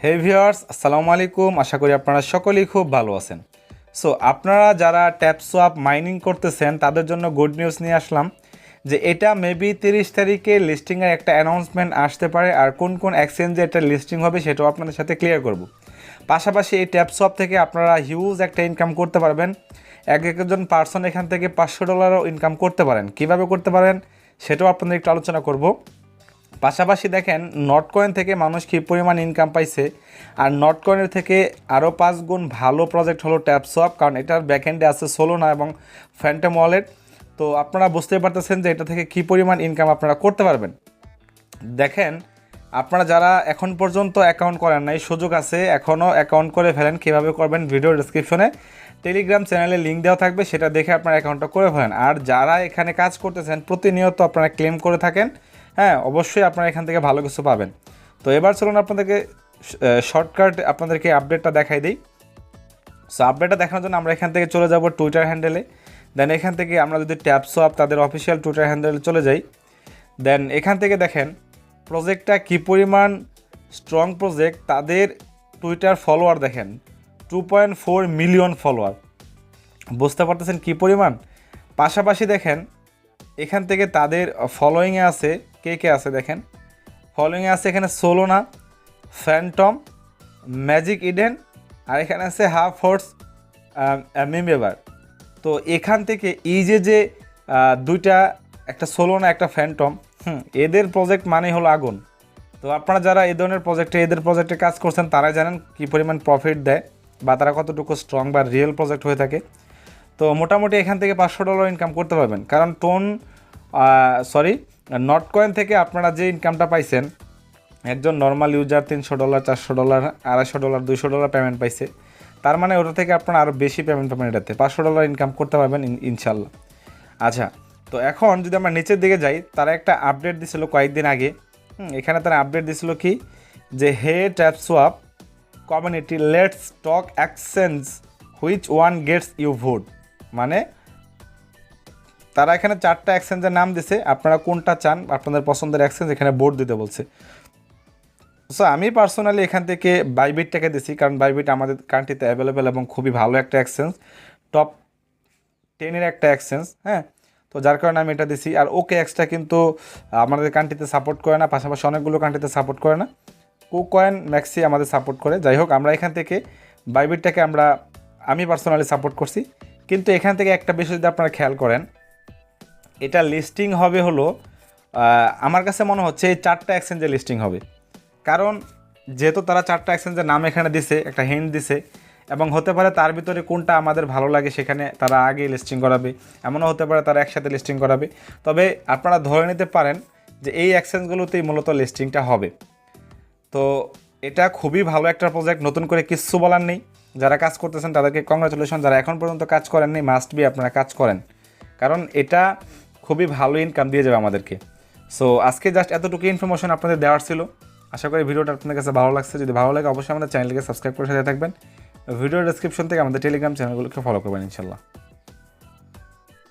হে viewers, আসসালামু আলাইকুম। আশা করি আপনারা সকলেই খুব ভালো আছেন। সো আপনারা যারা ট্যাপসোয়াপ মাইনিং করতেছেন তাদের জন্য গুড নিউজ নিয়ে আসলাম যে এটা মেবি 30 তারিখে লিস্টিংয়ের একটা অ্যানাউন্সমেন্ট আসতে পারে, আর কোন কোন এক্সচেঞ্জে এটা লিস্টিং হবে সেটাও আপনাদের সাথে ক্লিয়ার করব। পাশাপাশি এই ট্যাপসোয়াপ থেকে আপনারা হিউজ একটা ইনকাম করতে পারবেন। একজন পার্সন এখান থেকে $500 ইনকাম করতে পারেন। কিভাবে করতে পারেন সেটাও আপনাদের একটু আলোচনা করব। পাশাপাশি দেখেন নটকয়েন থেকে মানুষ কী পরিমাণ ইনকাম পাইছে, আর নটকয়েনের থেকে আরও 5 গুণ ভালো প্রজেক্ট হলো ট্যাপসোয়াপ, কারণ এটার ব্যাকএন্ডে আছে সোলোনা এবং ফ্যান্টম ওয়ালেট। তো আপনারা বুঝতেই পারতেছেন যে এটা থেকে কী পরিমাণ ইনকাম আপনারা করতে পারবেন। দেখেন, আপনারা যারা এখন পর্যন্ত অ্যাকাউন্ট করেন নাই, সুযোগ আছে, এখনও অ্যাকাউন্ট করে ফেলেন। কীভাবে করবেন ভিডিও ডিসক্রিপশনে টেলিগ্রাম চ্যানেলে লিঙ্ক দেওয়া থাকবে, সেটা দেখে আপনার অ্যাকাউন্টটা করে ফেলেন। আর যারা এখানে কাজ করতেছেন প্রতিনিয়ত আপনারা ক্লেম করে থাকেন, হ্যাঁ অবশ্যই আপনারা এখান থেকে ভালো কিছু পাবেন। তো এবার চলুন আপনাদেরকে শর্টকাট আপনাদেরকে আপডেটটা দেখাই দিই। সো আপডেটটা দেখানোর জন্য আমরা এখান থেকে চলে যাব টুইটার হ্যান্ডেলে। দেন এখান থেকে আমরা যদি ট্যাপসোয়াপ তাদের অফিসিয়াল টুইটার হ্যান্ডেলে চলে যাই, দেন এখান থেকে দেখেন প্রজেক্টটা কী পরিমাণ স্ট্রং প্রজেক্ট। তাদের টুইটার ফলোয়ার দেখেন 2.4 মিলিয়ন ফলোয়ার, বুঝতে পারতেছেন কী পরিমাণ। পাশাপাশি দেখেন এখান থেকে তাদের ফলোয়িংয়ে আছে কে কে আছে, দেখেন ফলোয়িংয়ে আছে এখানে সোলোনা, ফ্যান্টম, ম্যাজিক ইডেন, আর এখানে আছে হাফ হর্স মিমেবার। তো এখান থেকে এই যে দুইটা, একটা সোলোনা একটা ফ্যান্টম, এদের প্রজেক্ট মানে হলো আগুন। তো আপনারা যারা এই ধরনের এদের প্রজেক্টে কাজ করছেন তারাই জানেন কী পরিমাণ প্রফিট দেয় বা তারা কতটুকু স্ট্রং বা রিয়েল প্রজেক্ট হয়ে থাকে। তো মোটামুটি এখান থেকে $500 ইনকাম করতে পারবেন, কারণ নটকয়েন থেকে আপনারা যে ইনকামটা পাইছেন, একজন নর্মাল ইউজার $300, $400, $250, $200 পেমেন্ট পাইছে, তার মানে ওটা থেকে আপনারা আরও বেশি পেমেন্ট পাবেন। এটাতে $500 ইনকাম করতে পারবেন ইনশাল্লাহ। আচ্ছা, তো এখন যদি আমরা নিচের দিকে যাই, তারা একটা আপডেট দিছিল কয়েকদিন আগে। এখানে তারা আপডেট দিছিল কি, যে hey Tapswap community let's talk exchange which one gets you vote. মানে তারা এখানে 4টা এক্সচেঞ্জের নাম দিছে, আপনারা কোনটা চান আপনাদের পছন্দের এক্সচেঞ্জ এখানে ভোট দিতে বলছে। সো আমি পার্সোনালি এখান থেকে বাইবিটটাকে দিছি, কারণ বাইবিট আমাদের কান্ট্রিতে অ্যাভেলেবেল এবং খুবই ভালো একটা এক্সচেঞ্জ, টপ 10-এর একটা এক্সচেঞ্জ। হ্যাঁ, তো যার কারণে আমি এটা দিছি। আর ওকে এক্সটা কিন্তু আমাদের কান্ট্রিতে সাপোর্ট করে না, পাশাপাশি অনেকগুলো কান্ট্রিতে সাপোর্ট করে না। কুকয়েন ম্যাক্সি আমাদের সাপোর্ট করে। যাই হোক, আমরা এখান থেকে বাইবিটটাকে আমি পার্সোনালি সাপোর্ট করছি। কিন্তু এখান থেকে একটা বিষয় যদি আপনারা খেয়াল করেন, এটা লিস্টিং হবে হলো আমার কাছে মনে হচ্ছে এই 4টা এক্সচেঞ্জে লিস্টিং হবে। কারণ যেহেতু তারা 4টা এক্সচেঞ্জের নাম এখানে দিছে, একটা হিন্ট দিছে, এবং হতে পারে তার ভিতরে কোনটা আমাদের ভালো লাগে সেখানে তারা আগে লিস্টিং করাবে, এমনও হতে পারে তারা একসাথে লিস্টিং করাবে। তবে আপনারা ধরে নিতে পারেন যে এই এক্সচেঞ্জগুলোতেই মূলত লিস্টিংটা হবে। তো এটা খুবই ভালো একটা প্রজেক্ট, নতুন করে কিচ্ছু বলার নেই। যারা কাজ করতেছেন তাদেরকে কংগ্রাচুলেশন, যারা এখন পর্যন্ত কাজ করেননি মাস্ট বি আপনারা কাজ করেন, কারণ এটা খুবই ভালো ইনকাম দিয়ে যাবে আমাদেরকে। সো আজকে জাস্ট এতটুকু ইনফরমেশন আপনাদের দেওয়ার ছিল। আশা করি ভিডিওটা আপনাদের কাছে ভালো লাগছে। যদি ভালো লাগে অবশ্যই আমাদের চ্যানেলকে সাবস্ক্রাইব করে সাথে থাকবেন। ভিডিও ডেসক্রিপশন থেকে আমাদের টেলিগ্রাম চ্যানেলগুলোকে ফলো করবেন ইনশাল্লাহ।